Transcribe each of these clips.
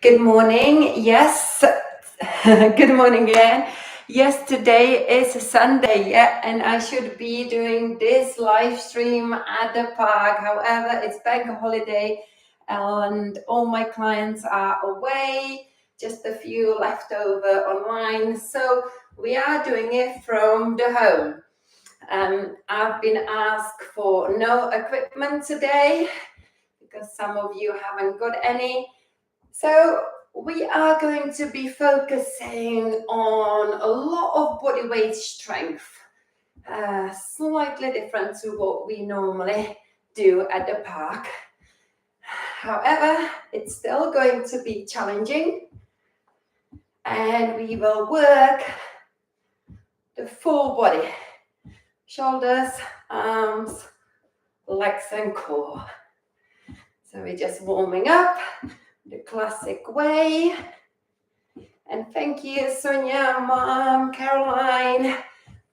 Good morning. Yes. Good morning again. Yes, today is Sunday, and I should be doing this live stream at the park. However, it's bank holiday and all my clients are away, just a few left over online. So we are doing it from the home. I've been asked for no equipment today because some of you haven't got any. So we are going to be focusing on a lot of body weight strength, slightly different to what we normally do at the park. However, it's still going to be challenging, and we will work the full body, shoulders, arms, legs and core. So we're just warming up the classic way. And thank you, Sonia, Mom, Caroline,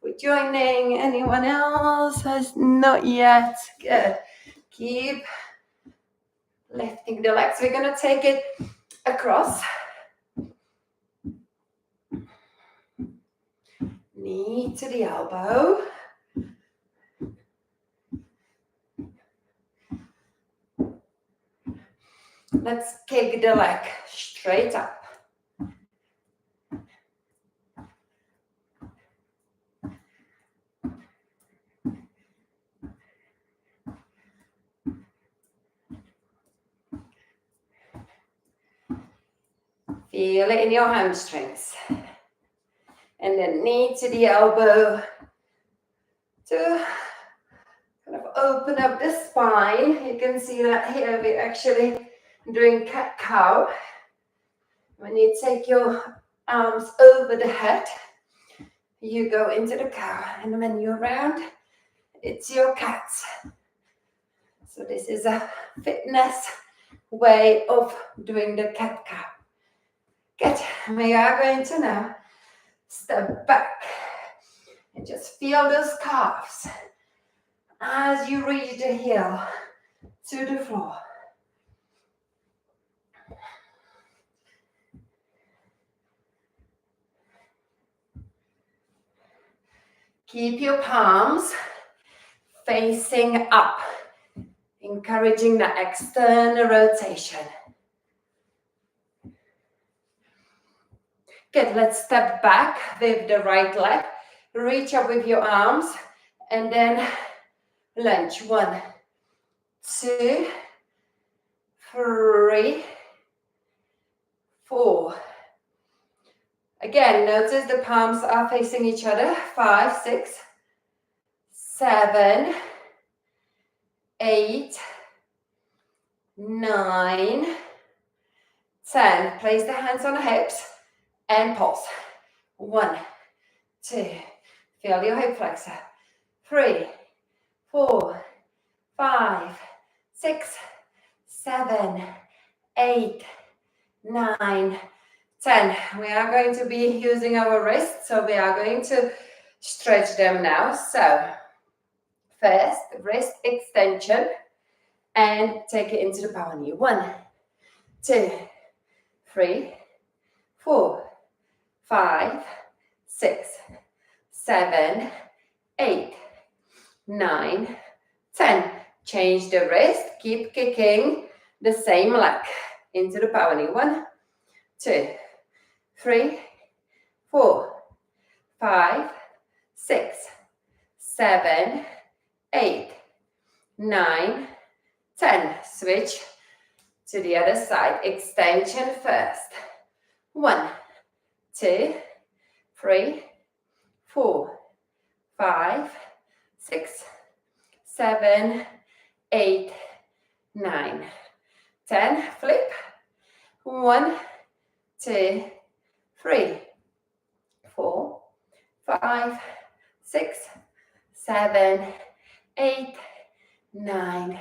for joining. Anyone else has not yet? Good. Keep lifting the legs. We're going to take it across. Knee to the elbow. Let's kick the leg straight up. Feel it in your hamstrings. And then knee to the elbow to kind of open up the spine. You can see that here we're actually doing cat-cow. When you take your arms over the head, you go into the cow. And when you're round, it's your cat. So this is a fitness way of doing the cat-cow. Good. We are going to now step back and just feel those calves as you reach the heel to the floor. Keep your palms facing up, encouraging the external rotation. Good, let's step back with the right leg. Reach up with your arms and then lunge. 1, 2, 3, 4. Again, notice the palms are facing each other. 5, 6, 7, 8, 9, 10. Place the hands on the hips and pause. 1, 2. Feel your hip flexor. 3, 4, 5, 6, 7, 8, 9, 10. We are going to be using our wrists, so we are going to stretch them now. So first, wrist extension and take it into the power knee. 1, 2, 3, 4, 5, 6, 7, 8, 9, 10. Change the wrist. Keep kicking the same leg into the power knee. 1, 2, 3, 4, 5, 6, 7, 8, 9, 10. Switch to the other side. Extension first. 1, 2, 3, 4, 5, 6, 7, 8, 9, 10. Flip. 1, 2, 3, 4, 5, 6, 7, 8, 9,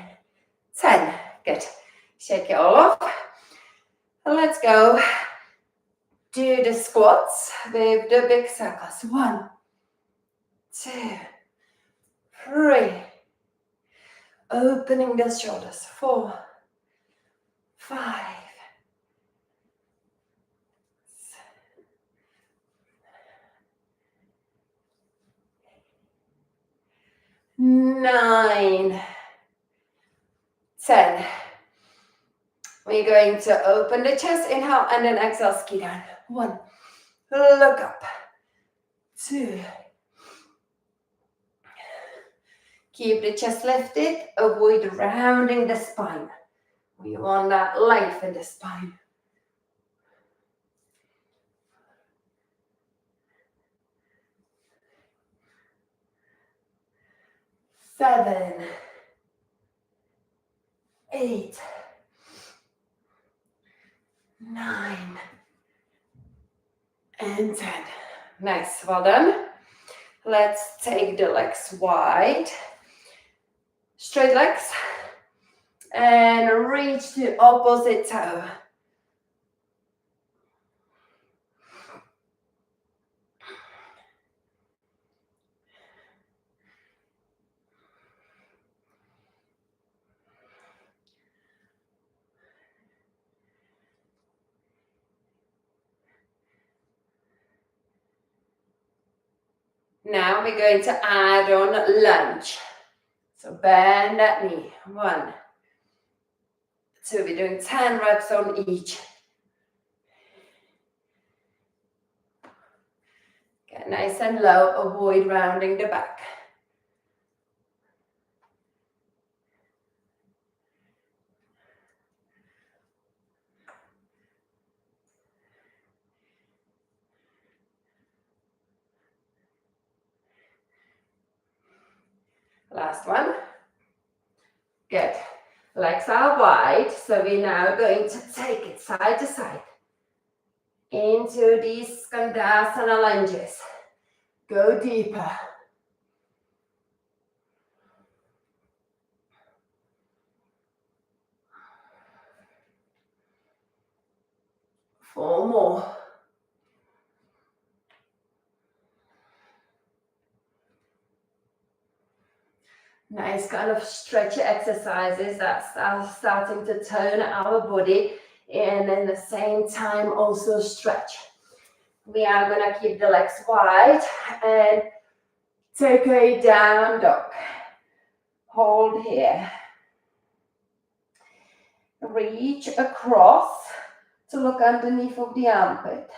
10. Good. Shake it all off. And let's go. Do the squats with the big circles. 1, 2, 3. Opening the shoulders. 4, 5, 9, 10. We're going to open the chest, inhale, and then exhale, ski down. 1, look up. 2, keep the chest lifted, avoid rounding the spine. We want that length in the spine. 7, 8, 9, and 10. Nice, well done. Let's take the legs wide. Straight legs. And reach the opposite toe. Now we're going to add on lunge. So bend that knee. 1, 2, we're doing 10 reps on each. Get nice and low, avoid rounding the back. Last one. Good. Legs are wide, so we're now going to take it side to side into these Skandasana lunges. Go deeper. 4 more. Nice kind of stretchy exercises that are starting to tone our body and at the same time also stretch. We are going to keep the legs wide and take a down dog. Hold here. Reach across to look underneath of the armpit.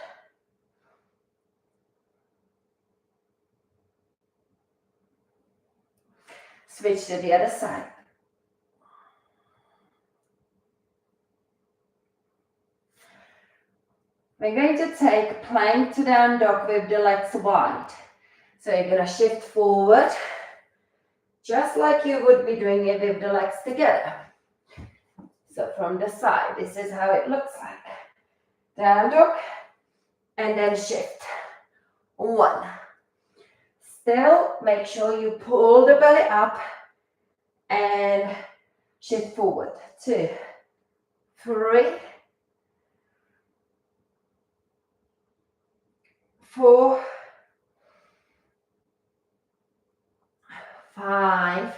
Switch to the other side. We're going to take plank to down dog with the legs wide. So you're going to shift forward, just like you would be doing it with the legs together. So from the side, this is how it looks like. Down dog, and then shift. 1. Still, make sure you pull the belly up and shift forward. 2, 3, 4, 5,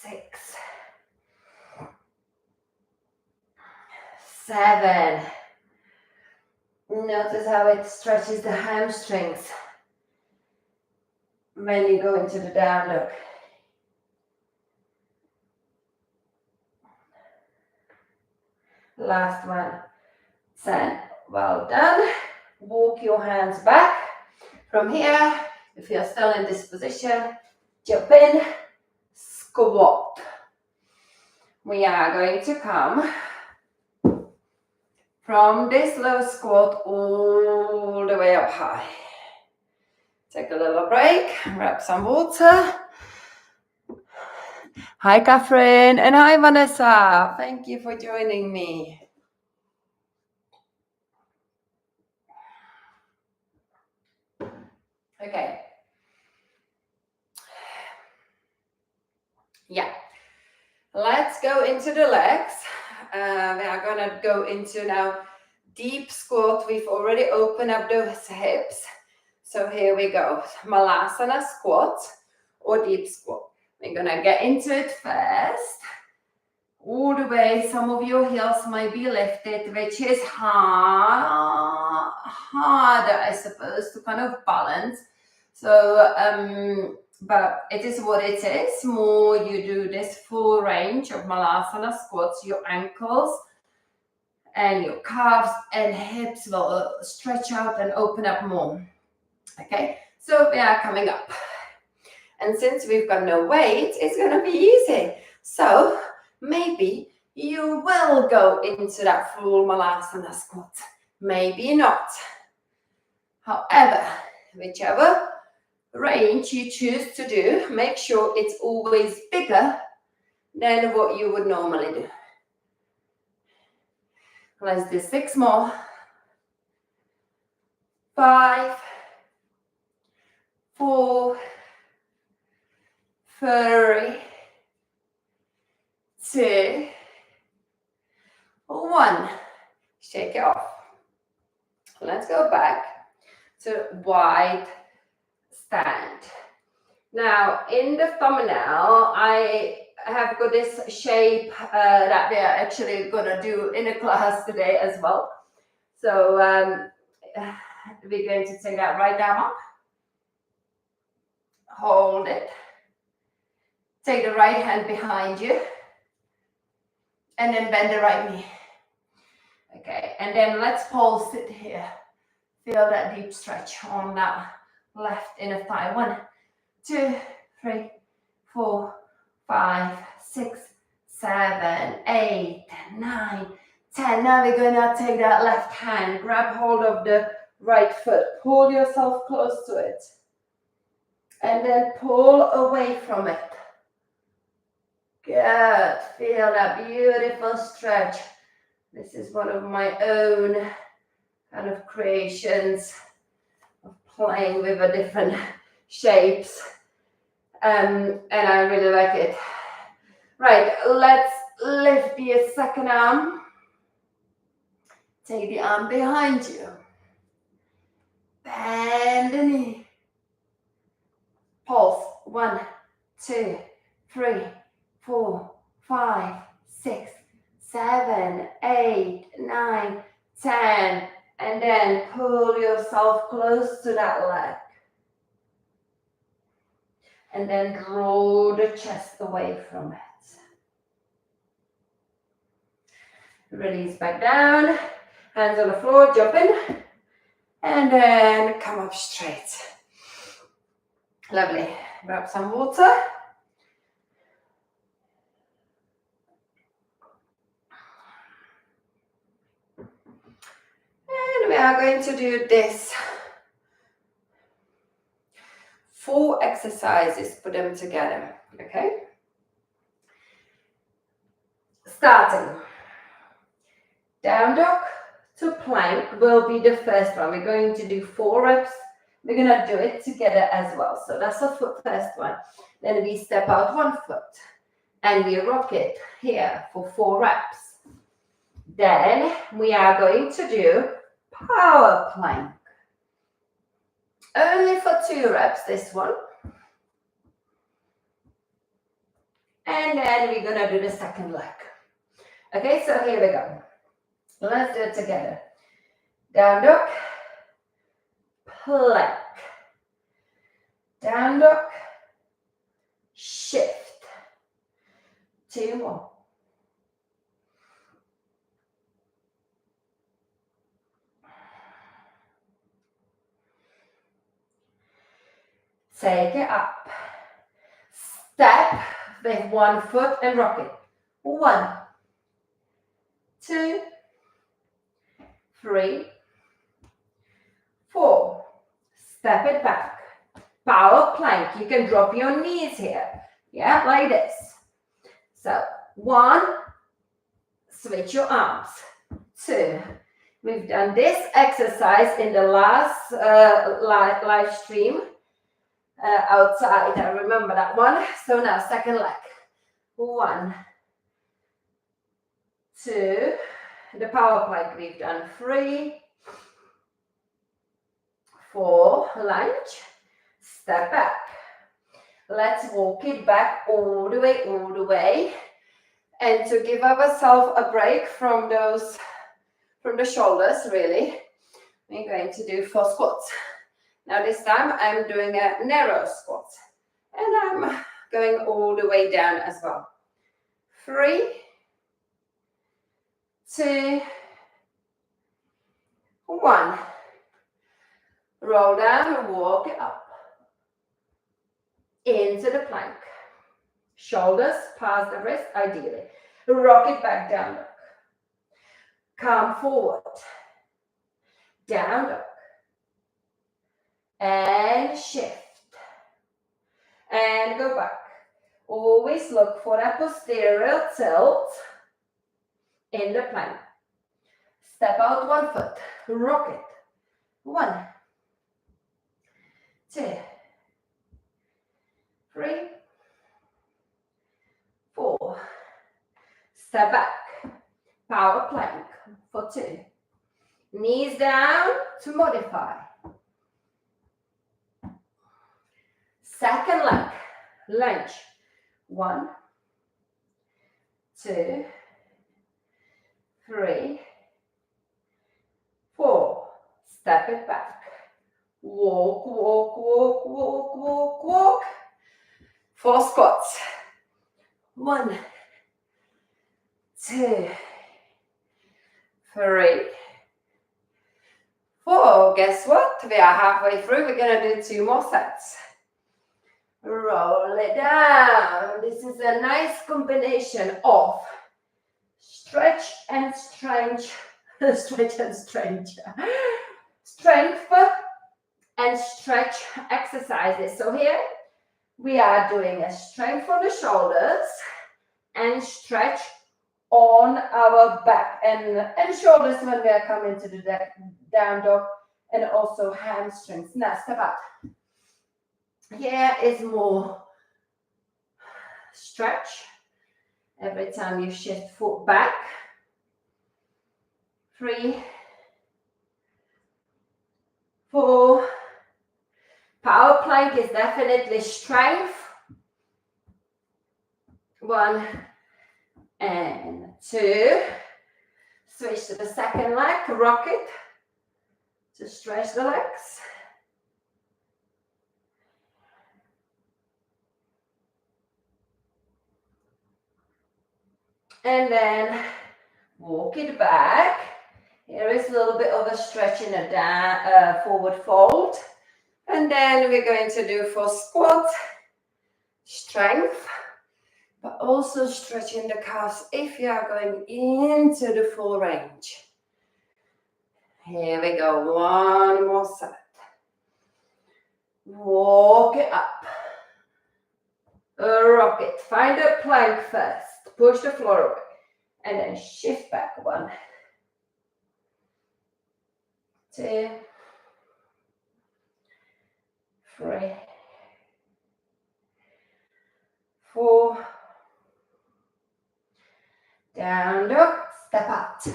6, 7. Notice how it stretches the hamstrings when you go into the down dog. Last one. 10. Well done. Walk your hands back. From here, if you're still in this position, jump in, squat. We are going to come from this low squat all the way up high. Take a little break, grab some water. Hi, Catherine, and hi, Vanessa. Thank you for joining me. Okay. Yeah. Let's go into the legs. We are going to go into now deep squat. We've already opened up those hips. So here we go. Malasana squat or deep squat. We're going to get into it first. All the way. Some of your heels might be lifted, which is harder, I suppose, to kind of balance. So, but it is what it is. More you do this full range of Malasana squats, your ankles and your calves and hips will stretch out and open up more. Okay, so we are coming up. And since we've got no weight, it's going to be easy. So maybe you will go into that full Malasana squat. Maybe not. However, whichever range you choose to do, make sure it's always bigger than what you would normally do. Let's do 6 more. 5, 4, 3, 2, 1. Shake it off. Let's go back to wide stand. Now, in the thumbnail, I have got this shape that we are actually going to do in a class today as well. So we're going to take that right down up. Hold it. Take the right hand behind you. And then bend the right knee. Okay, and then let's pulse it here. Feel that deep stretch on that left inner thigh. 1, 2, 3, 4, 5, 6, 7, 8, 9, 10. Now we're going to take that left hand, grab hold of the right foot, pull yourself close to it, and then pull away from it. Good. Feel that beautiful stretch. This is one of my own kind of creations of playing with the different shapes. And I really like it. Right, let's lift the second arm. Take the arm behind you. Bend the knee. Pulse. 1, 2, 3, 4, 5, 6, 7, 8, 9, 10. And then pull yourself close to that leg. And then draw the chest away from it. Release back down. Hands on the floor, jump in. And then come up straight. Lovely. Grab some water. And we are going to do this. 4 exercises, put them together, okay? Starting. Down dog to plank will be the first one. We're going to do 4 reps. We're going to do it together as well. So that's the first one. Then we step out 1 foot and we rock it here for 4 reps. Then we are going to do power plank. Only for 2 reps, this one. And then we're going to do the second leg. Okay, so here we go. Let's do it together. Down dog, plank. Down dog, shift. 2 more. Take it up. Step with 1 foot and rock it. 1, 2, 3, 4. Step it back. Power plank. You can drop your knees here. Yeah, like this. So 1, switch your arms. 2. We've done this exercise in the last live stream. Outside, I remember that one. So now second leg. 1, 2, the power plank we've done. 3, 4, lunge, step back. Let's walk it back all the way. And to give ourselves a break from the shoulders, really, we're going to do 4 squats. Now this time I'm doing a narrow squat and I'm going all the way down as well. 3, 2, 1. Roll down, walk it up. Into the plank. Shoulders past the wrist, ideally. Rock it back, down dog. Come forward. Down dog. And shift. And go back. Always look for that posterior tilt in the plank. Step out one foot. Rock it. 1, 2, 3, 4. Step back. Power plank for 2. Knees down to modify. Second leg. Lunge. 1, 2, 3, 4. Step it back. Walk, walk, walk, walk, walk, walk. 4 squats. 1, 2, 3, 4. Guess what? We are halfway through. We're going to do 2 more sets. Roll it down. This is a nice combination of stretch and strength. Stretch and strength. Strength and stretch exercises. So here we are doing a strength on the shoulders and stretch on our back and shoulders when we are coming to the down dog, and also hamstrings. Now step up. Here is more stretch every time you shift foot back. 3, 4. Power plank is definitely strength. 1 and 2. Switch to the second leg, rock it to stretch the legs. And then walk it back. Here is a little bit of a stretch in a down, forward fold. And then we're going to do for squat, strength, but also stretching the calves if you are going into the full range. Here we go, 1 more set. Walk it up. Rock it. Find a plank first. Push the floor away. And then shift back. 1, 2, 3, 4. Down dog. Step out.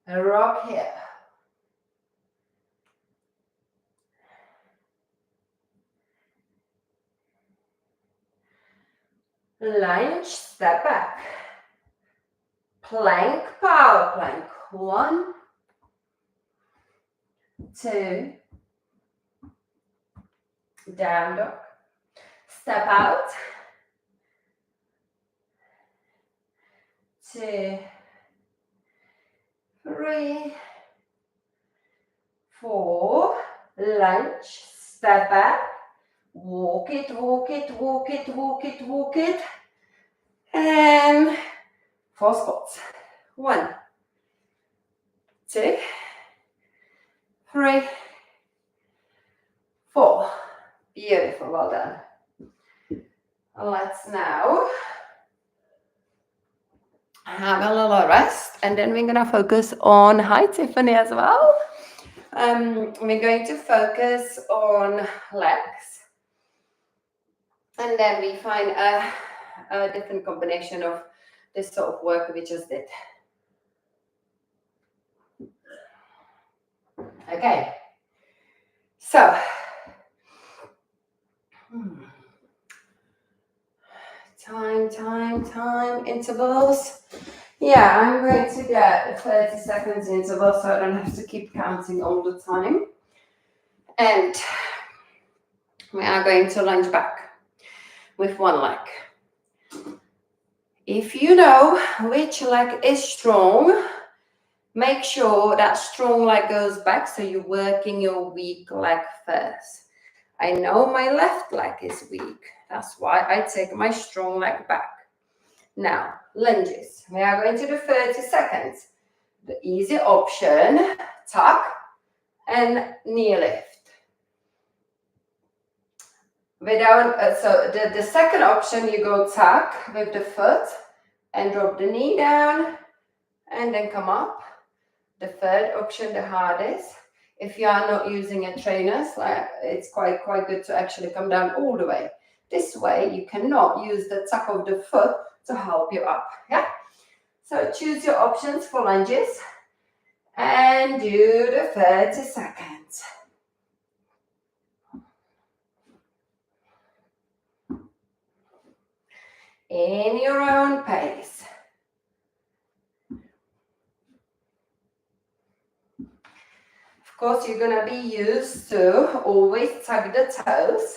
Rock here. Lunge, step back. Plank, power plank. 1, 2. Down dog. Step out. 2, 3, 4. Lunge, step back. Walk it, walk it, walk it, walk it, walk it. And 4 squats. 1, 2, 3, 4. Beautiful, well done. Let's now have a little rest, and then we're gonna focus on, hi Tiffany as well. We're going to focus on legs. And then we find a different combination of this sort of work we just did. Okay. So, time, intervals. Yeah, I'm going to get a 30 seconds interval so I don't have to keep counting all the time. And we are going to lunge back with one leg. If you know which leg is strong, make sure that strong leg goes back, so you're working your weak leg first. I know my left leg is weak. That's why I take my strong leg back. Now, lunges. We are going to do 30 seconds. The easy option, tuck and knee lift. So the second option, you go tuck with the foot and drop the knee down and then come up. The third option, the hardest. If you are not using a trainer, it's quite good to actually come down all the way. This way, you cannot use the tuck of the foot to help you up. Yeah. So choose your options for lunges and do the 30 seconds. In your own pace. Of course, you're going to be used to always tuck the toes,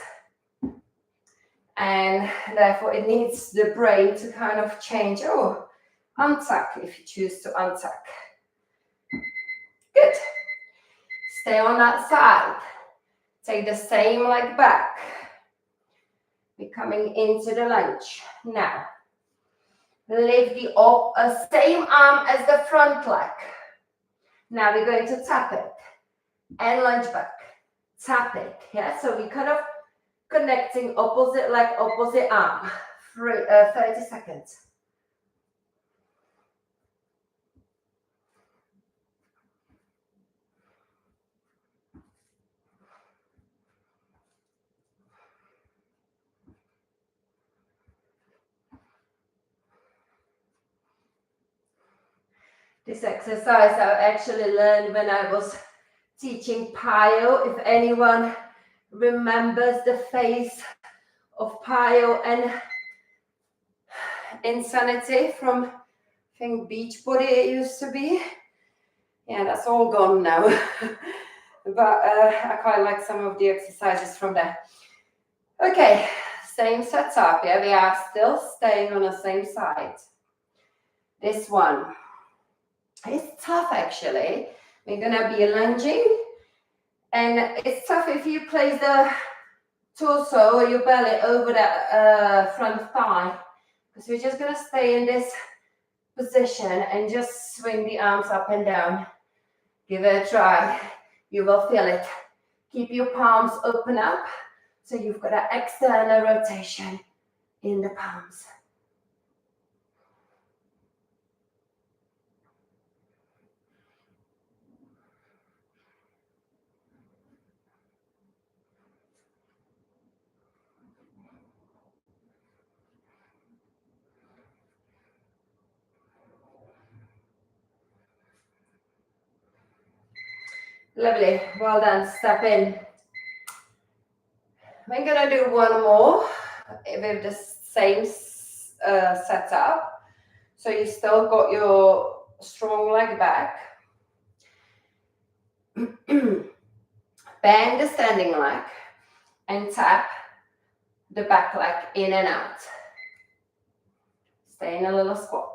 and therefore it needs the brain to kind of change. Oh, untuck if you choose to untuck. Good. Stay on that side. Take the same leg back. We're coming into the lunge. Now, lift the same arm as the front leg. Now we're going to tap it and lunge back. Tap it. Yeah, so we kind of connecting opposite leg, opposite arm. 30 seconds. This exercise I actually learned when I was teaching Pio. If anyone remembers the face of Pio and Insanity from, I think, Beachbody it used to be. Yeah, that's all gone now. But I quite like some of the exercises from there. Okay, same setup. Yeah, we are still staying on the same side. This one is tough actually. We're gonna be lunging, and it's tough if you place the torso or your belly over that front thigh, because we're just gonna stay in this position and just swing the arms up and down. Give it a try. You will feel it. Keep your palms open up, so you've got an external rotation in the palms. Lovely. Well done. Step in. We're gonna do one more with the same setup. So you still got your strong leg back. Bend the standing leg and tap the back leg in and out. Stay in a little squat.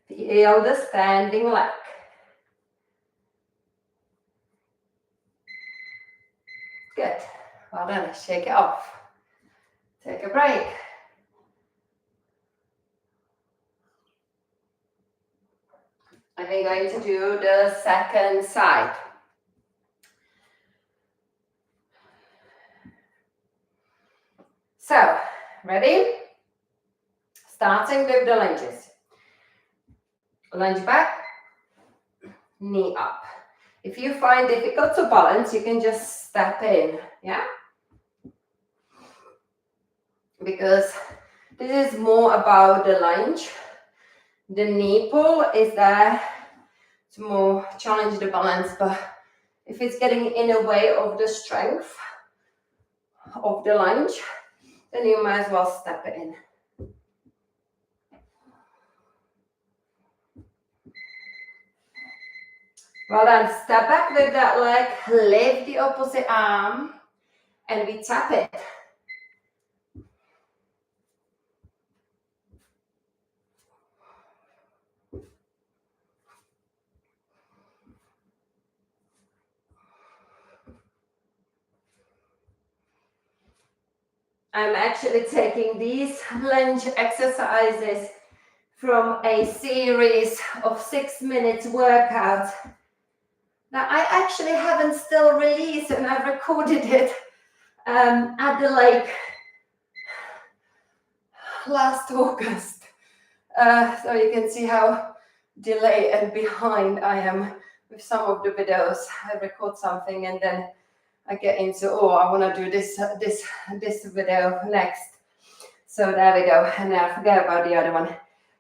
Feel the standing leg. Good. Well done. Shake it off. Take a break. And we're going to do the second side. So, ready? Starting with the lunges. Lunge back, knee up. If you find it difficult to balance, you can just step in, yeah? Because this is more about the lunge The knee pull is there to more challenge the balance, but if it's getting in the way of the strength of the lunge, then you might as well step it in. Well done. Step back with that leg, lift the opposite arm, and we tap it. I'm actually taking these lunge exercises from a series of 6 minutes workout that I actually haven't still released, and I've recorded it at the lake last August. So you can see how delayed and behind I am with some of the videos. I record something and then I get into, oh, I want to do this video next. So there we go, and I forget about the other one.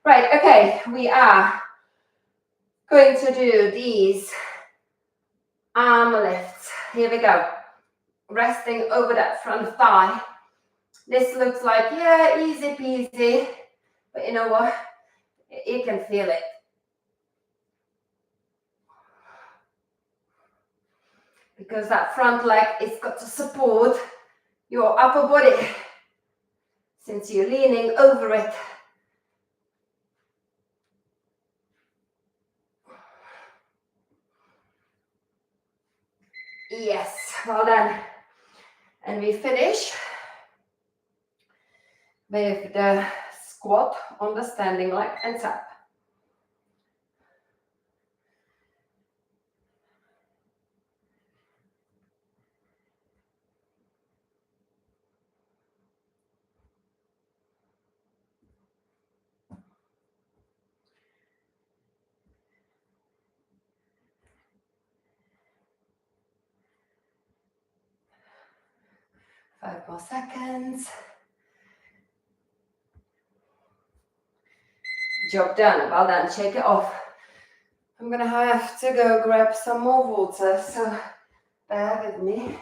Right, okay, we are going to do these arm lifts. Here we go. Resting over that front thigh. This looks like, yeah, easy peasy, but you know what? You can feel it. Because that front leg is got to support your upper body since you're leaning over it. Yes, well done. And we finish with the squat on the standing leg and tap. Five more seconds. Job done. Well done. Shake it off. I'm gonna have to go grab some more water, so bear with me.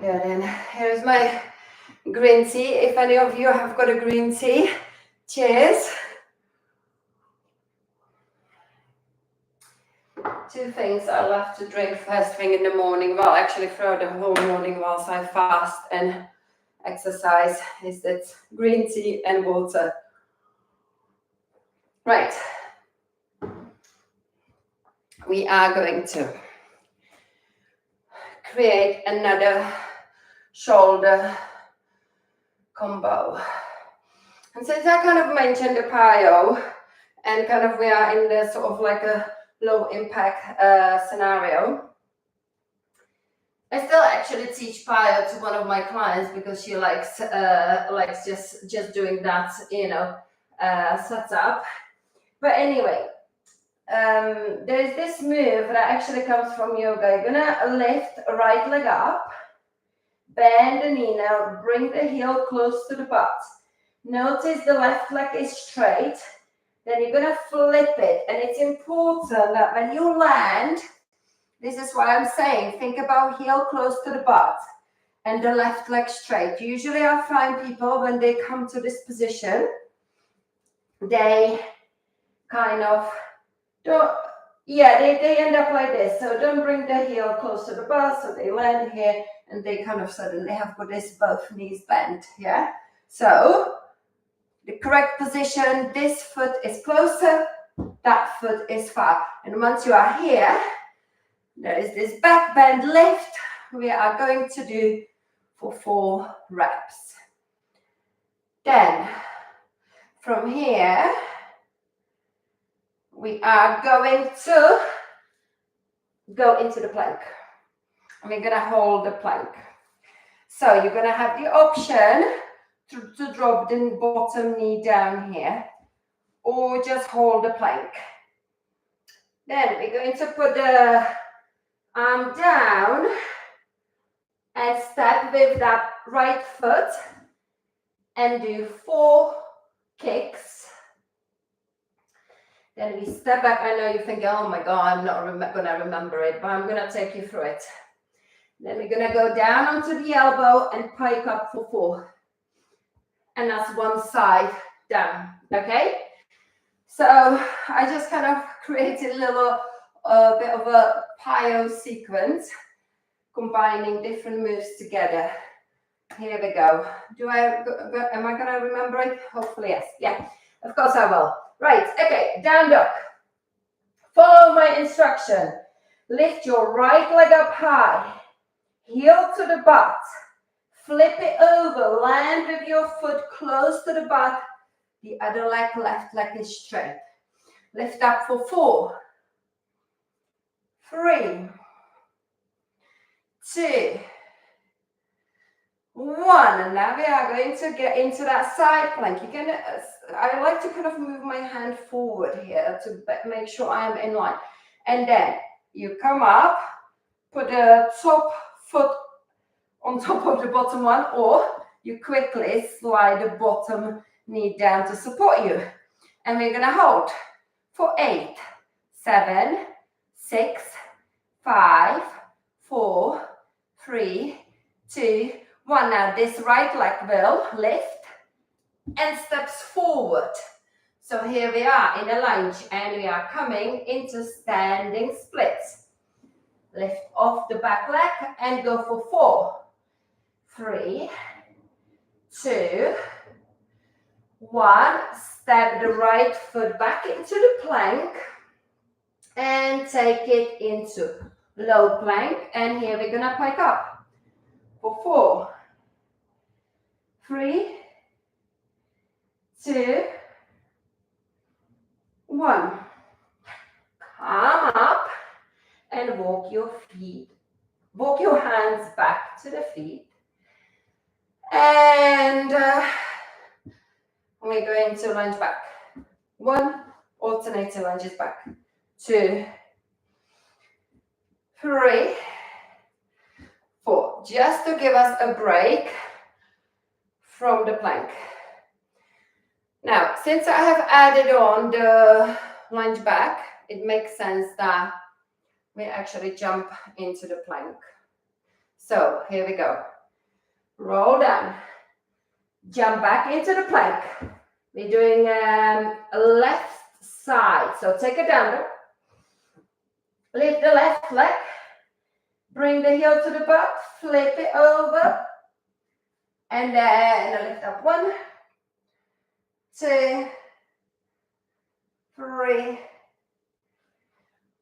Good, and here's my green tea. If any of you have got a green tea, cheers. Two things I love to drink first thing in the morning, well, actually throughout the whole morning whilst I fast and exercise, is that green tea and water. Right. We are going to create another shoulder combo. And since I kind of mentioned the plyo and kind of we are in the sort of like a low impact scenario, I still actually teach plyo to one of my clients because she likes just doing that, you know, setup. But anyway, there's this move that actually comes from yoga. You're gonna lift right leg up, bend the knee now, bring the heel close to the butt. Notice the left leg is straight. Then you're gonna flip it, and it's important that when you land, this is why I'm saying, think about heel close to the butt and the left leg straight. Usually I find people when they come to this position, they kind of don't, yeah, they end up like this. So don't bring the heel close to the butt, so they land here and they kind of suddenly have got this both knees bent, yeah? So the correct position, this foot is closer, that foot is far. And once you are here, there is this back bend lift we are going to do for 4 reps. Then from here, we are going to go into the plank. And we're going to hold the plank. So you're going to have the option to drop the bottom knee down here, or just hold the plank. Then we're going to put the arm down and step with that right foot and do 4 kicks. Then we step back. I know you think, oh my God, I'm not going to remember it, but I'm going to take you through it. Then we're going to go down onto the elbow and pike up for 4. And that's one side down, okay? So I just kind of created a little bit of a pio sequence, combining different moves together. Here we go. Am I going to remember it? Hopefully, yes. Yeah, of course I will. Right, okay, down dog. Follow my instruction. Lift your right leg up high. Heel to the butt. Flip it over. Land with your foot close to the butt. The other leg, left leg is straight. Lift up for 4, 3, 2, 1. And now we are going to get into that side plank. I like to kind of move my hand forward here to make sure I am in line. And then you come up, put the top foot on top of the bottom one, or you quickly slide the bottom knee down to support you. And we're going to hold for 8, 7, 6, 5, 4, 3, 2, 1. Now this right leg will lift and steps forward. So here we are in a lunge and we are coming into standing splits. Lift off the back leg and go for 4, 3, 2, 1. Step the right foot back into the plank and take it into low plank. And here we're gonna pike up for 4, 3, 2, 1. Come up and walk your hands back to the feet. And we're going to lunge back. 1, alternating lunges back. 2, 3, 4. Just to give us a break from the plank. Now, since I have added on the lunge back, it makes sense that we actually jump into the plank. So here we go. Roll down. Jump back into the plank. We're doing left side. So take a down dog. Lift the left leg. Bring the heel to the butt. Flip it over. And then lift up 1, 2, 3,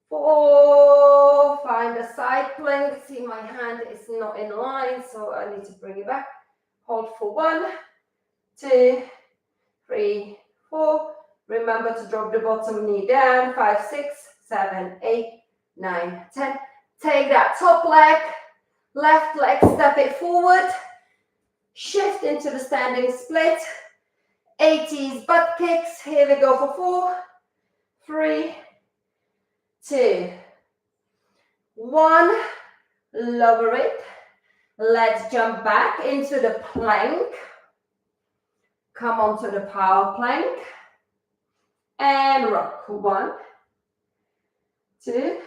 4. Find the side plank. See, my hand is not in line, so I need to bring it back. Hold for 1, 2, 3, 4. Remember to drop the bottom knee down. 5, 6, 7, 8, 9, 10. Take that top leg, left leg, step it forward. Shift into the standing split. 80s butt kicks. Here we go for 4, 3, 2, 1. Lower it. Let's jump back into the plank. Come onto the power plank. And rock. 1, 2,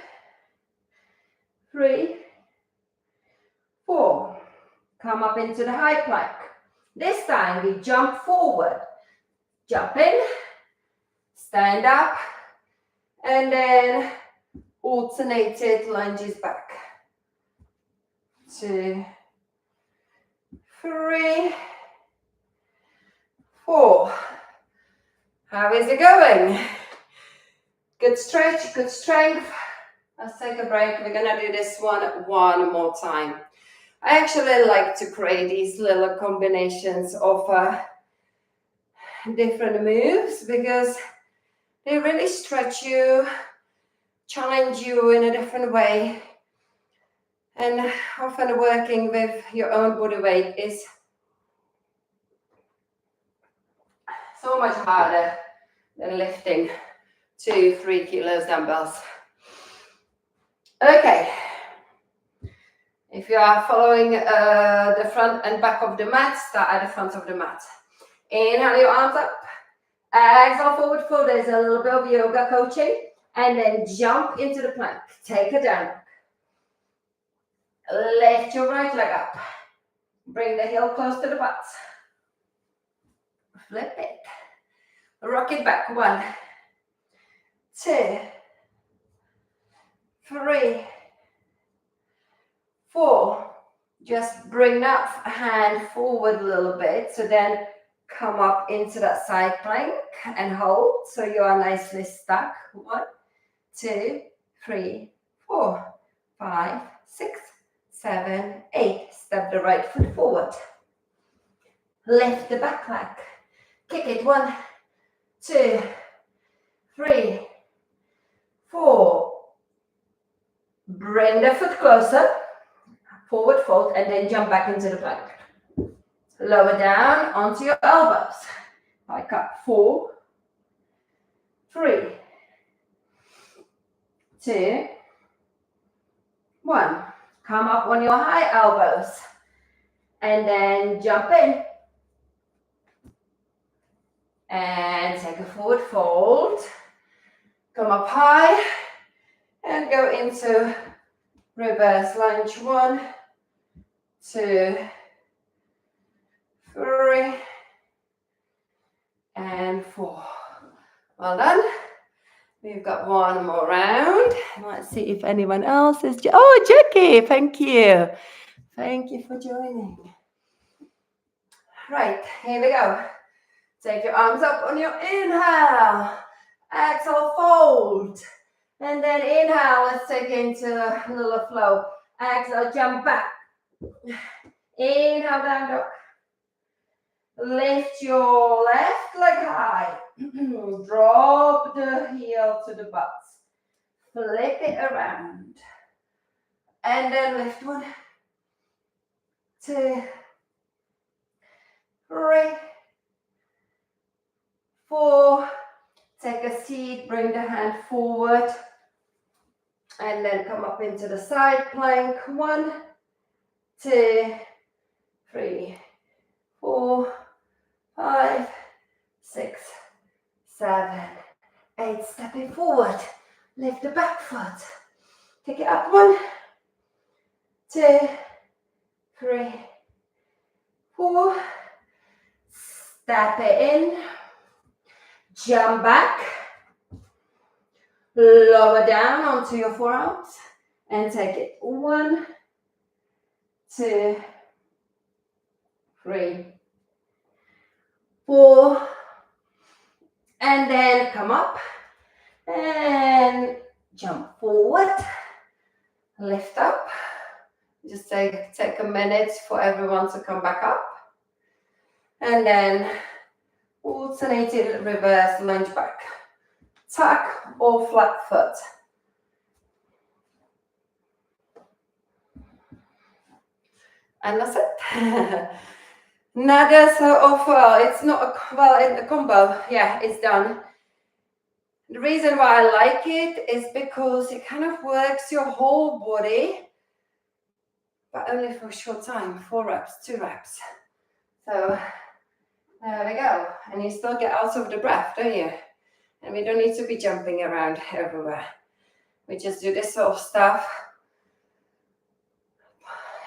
3, 4. Come up into the high plank. This time we jump forward. Jump in, stand up, and then alternated lunges back. 2, 3, 4. How is it going? Good stretch, good strength. Let's take a break. We're gonna do this one more time. I actually like to create these little combinations of different moves because they really stretch you, challenge you in a different way. And often working with your own body weight is so much harder than lifting 2-3 kilos dumbbells. Okay. If you are following the front and back of the mat, start at the front of the mat. Inhale your arms up. Exhale, forward fold. There's a little bit of yoga coaching. And then jump into the plank. Take a down. Lift your right leg up. Bring the heel close to the butt. Flip it. Rock it back. 1, 2, 3, 4. Just bring that hand forward a little bit. So then come up into that side plank and hold. So you are nicely stuck. 1, 2, 3, 4, 5, 6, 7, 8. Step the right foot forward. Lift the back leg. Kick it. 1, 2, 3, 4. Bring the foot closer. Forward fold and then jump back into the plank. Lower down onto your elbows. Back up. 4, 3, 2, 1. Come up on your high elbows. And then jump in. And take a forward fold. Come up high. And go into reverse lunge. 1, 2, 3, and 4. Well done. We've got one more round. Let's see if anyone else is. Oh, Jackie, thank you. Thank you for joining. Right, here we go. Take your arms up on your inhale. Exhale, fold. And then inhale, let's take into a little flow. Exhale, jump back. Inhale, down dog. Lift your left leg high. Drop the heel to the butt. Flip it around. And then lift. 1, 2, 3, 4. Take a seat, bring the hand forward. And then come up into the side plank. 1, 2, 3, 4, 5, 6, 7, 8. Step it forward. Lift the back foot. Take it up. 1, 2, 3, 4. Step it in. Jump back. Lower down onto your forearms. And take it. 1, 2, 3, 4. And then come up. And jump forward. Lift up. Just take a minute for everyone to come back up. And then alternated reverse lunge back. Tuck or flat foot. And that's it. Nada so awful. It's not in the combo. Yeah, it's done. The reason why I like it is because it kind of works your whole body, but only for a short time. 4 reps, 2 reps. So there we go. And you still get out of the breath, don't you? And we don't need to be jumping around everywhere. We just do this sort of stuff.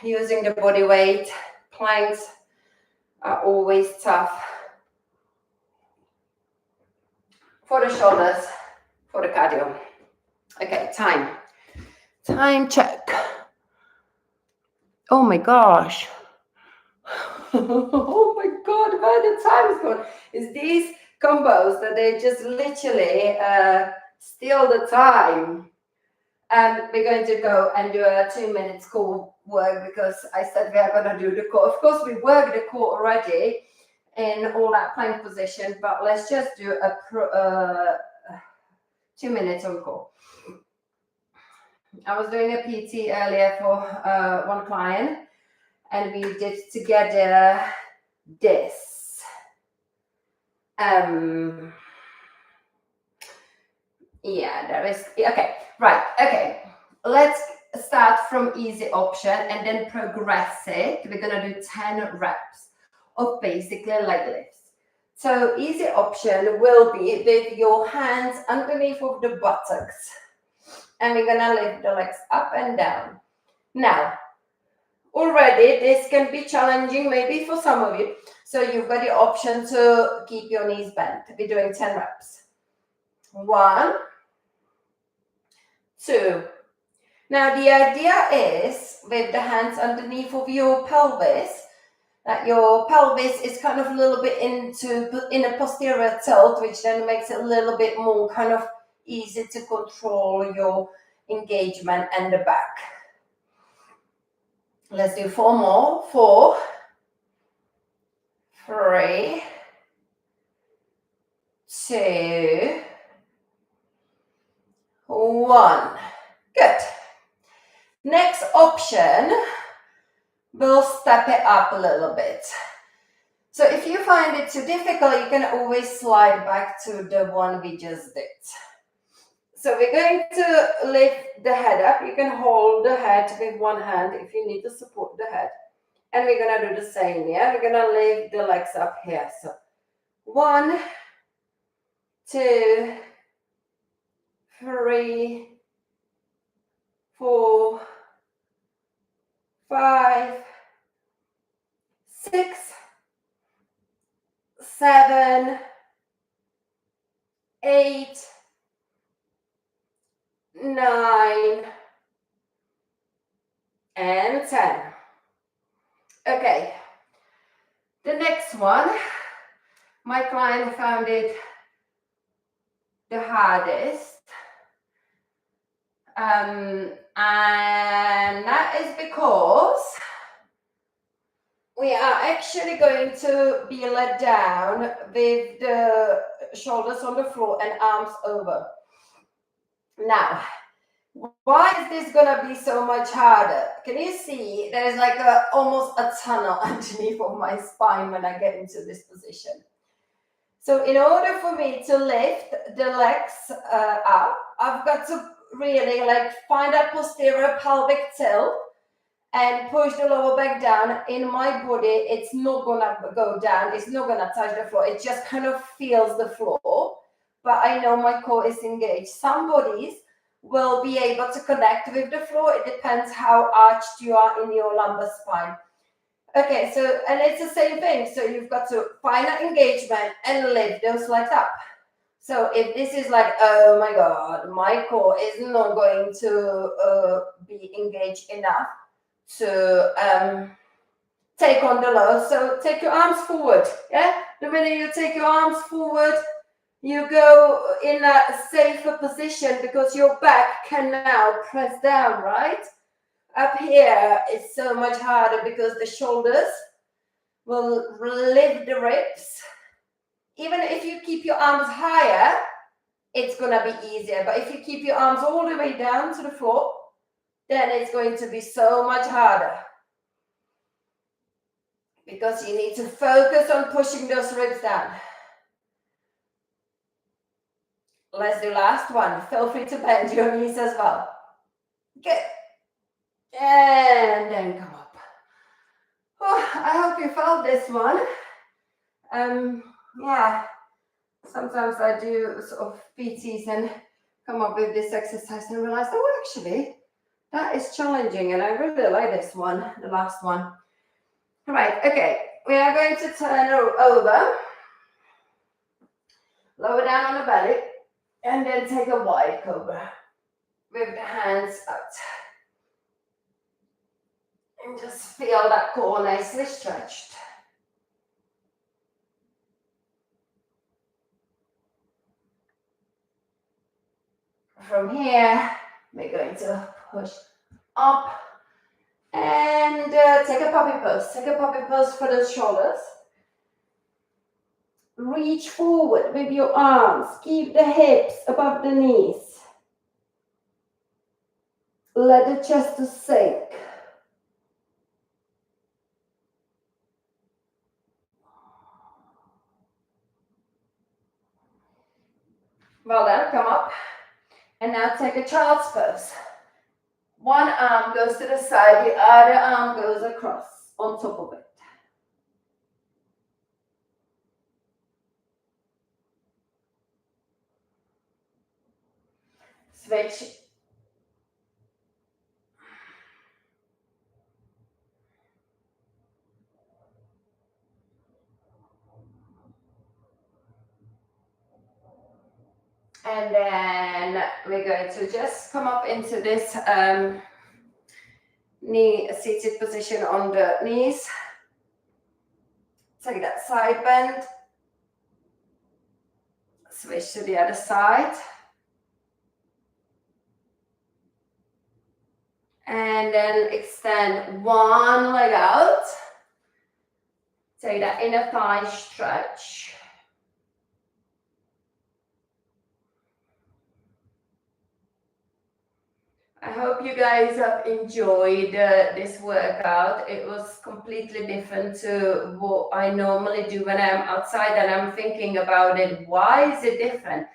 Using the body weight. Planks are always tough. For the shoulders, for the cardio. Okay, time. Time check. Oh my gosh. Oh my God, where the time is gone. It's these combos that they just literally steal the time. We're going to go and do a 2-minute core work because I said we are going to do the core. Of course, we worked the core already in all that plank position, but let's just do a 2 minutes on core. I was doing a PT earlier for one client, and we did together this. Yeah, there is. Okay, right. Okay, let's start from easy option and then progress it. We're gonna do 10 reps of basically leg lifts. So easy option will be with your hands underneath of the buttocks, and we're gonna lift the legs up and down. Now, already this can be challenging maybe for some of you. So you've got the option to keep your knees bent. We're doing 10 reps. 1, 2. Now the idea is with the hands underneath of your pelvis, that your pelvis is kind of a little bit in a posterior tilt, which then makes it a little bit more kind of easy to control your engagement and the back. Let's do 4 more. 4, 3, 2, 1. Good. Next option, we'll step it up a little bit. So if you find it too difficult, you can always slide back to the one we just did. So we're going to lift the head up. You can hold the head with one hand if you need to support the head. And we're going to do the same, yeah? We're going to lift the legs up here. So 1, 2, 3, 4, 5, 6, 7, 8, 9, and 10. Okay, the next one, my client found it the hardest. And that is because we are actually going to be let down with the shoulders on the floor and arms over. Now, why is this gonna be so much harder? Can you see there's like almost a tunnel underneath of my spine when I get into this position? So in order for me to lift the legs up, I've got to really like find that posterior pelvic tilt and push the lower back down. In my body, it's not gonna go down, it's not gonna touch the floor, it just kind of feels the floor, but I know my core is engaged. Some bodies will be able to connect with the floor. It depends how arched you are in your lumbar spine. Okay, so, and it's the same thing. So you've got to find that engagement and lift those legs up. So if this is like, oh my God, my core is not going to be engaged enough to take on the load. So take your arms forward, yeah? The minute you take your arms forward, you go in a safer position because your back can now press down, right? Up here, it's so much harder because the shoulders will lift the ribs. Even if you keep your arms higher, it's gonna be easier. But if you keep your arms all the way down to the floor, then it's going to be so much harder. Because you need to focus on pushing those ribs down. Let's do last one. Feel free to bend your knees as well. Good. And then come up. Oh, I hope you felt this one. Yeah, sometimes I do sort of PTs and come up with this exercise and realize, oh, actually, that is challenging. And I really like this one, the last one. All right, okay. We are going to turn over, lower down on the belly, and then take a wide cobra with the hands out. And just feel that core nicely stretched. From here, we're going to push up and take a puppy pose. Take a puppy pose for the shoulders. Reach forward with your arms. Keep the hips above the knees. Let the chest to sink. Well done, come up. And now take a child's pose. One arm goes to the side, the other arm goes across on top of it. Switch. And then we're going to just come up into this knee seated position on the knees. Take that side bend. Switch to the other side. And then extend one leg out. Take that inner thigh stretch. I hope you guys have enjoyed this workout. It was completely different to what I normally do when I'm outside and I'm thinking about it. Why is it different?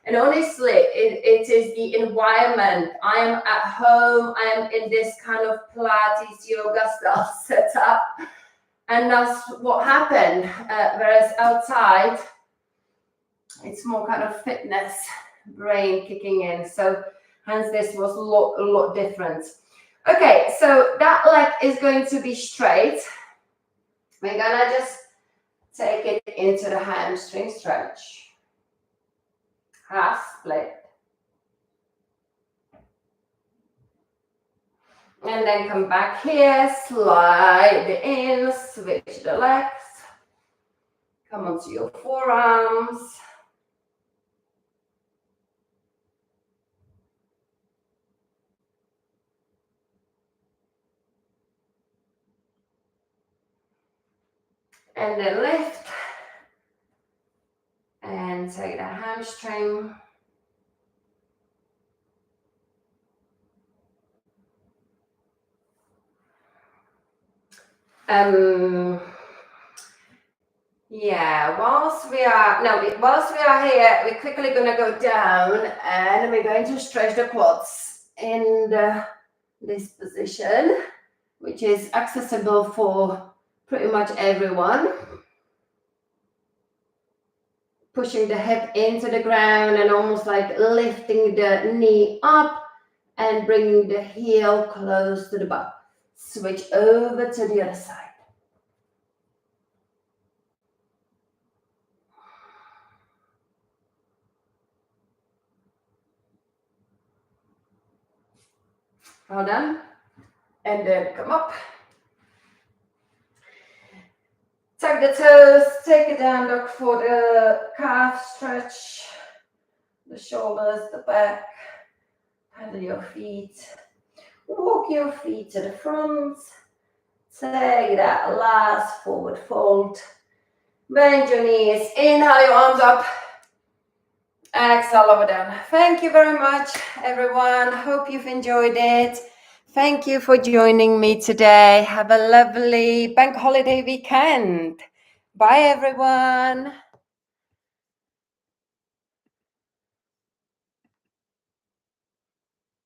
And honestly, it is the environment. I am at home. I am in this kind of Pilates yoga style setup. And that's what happened. Whereas outside, it's more kind of fitness, brain kicking in. So hence this was a lot different. Okay, so that leg is going to be straight. We're gonna just take it into the hamstring stretch. Half split. And then come back here, slide in, switch the legs. Come onto your forearms. And then lift. And take the hamstring. Yeah, whilst we are here, we're quickly going to go down and we're going to stretch the quads in this position, which is accessible for pretty much everyone. Pushing the hip into the ground and almost like lifting the knee up and bringing the heel close to the butt. Switch over to the other side. Well done. And then come up. Tuck the toes, take a down dog for the calf stretch, the shoulders, the back, handle your feet, walk your feet to the front, take that last forward fold, bend your knees, inhale your arms up, exhale over down. Thank you very much, everyone. Hope you've enjoyed it. Thank you for joining me today. Have a lovely bank holiday weekend. Bye, everyone.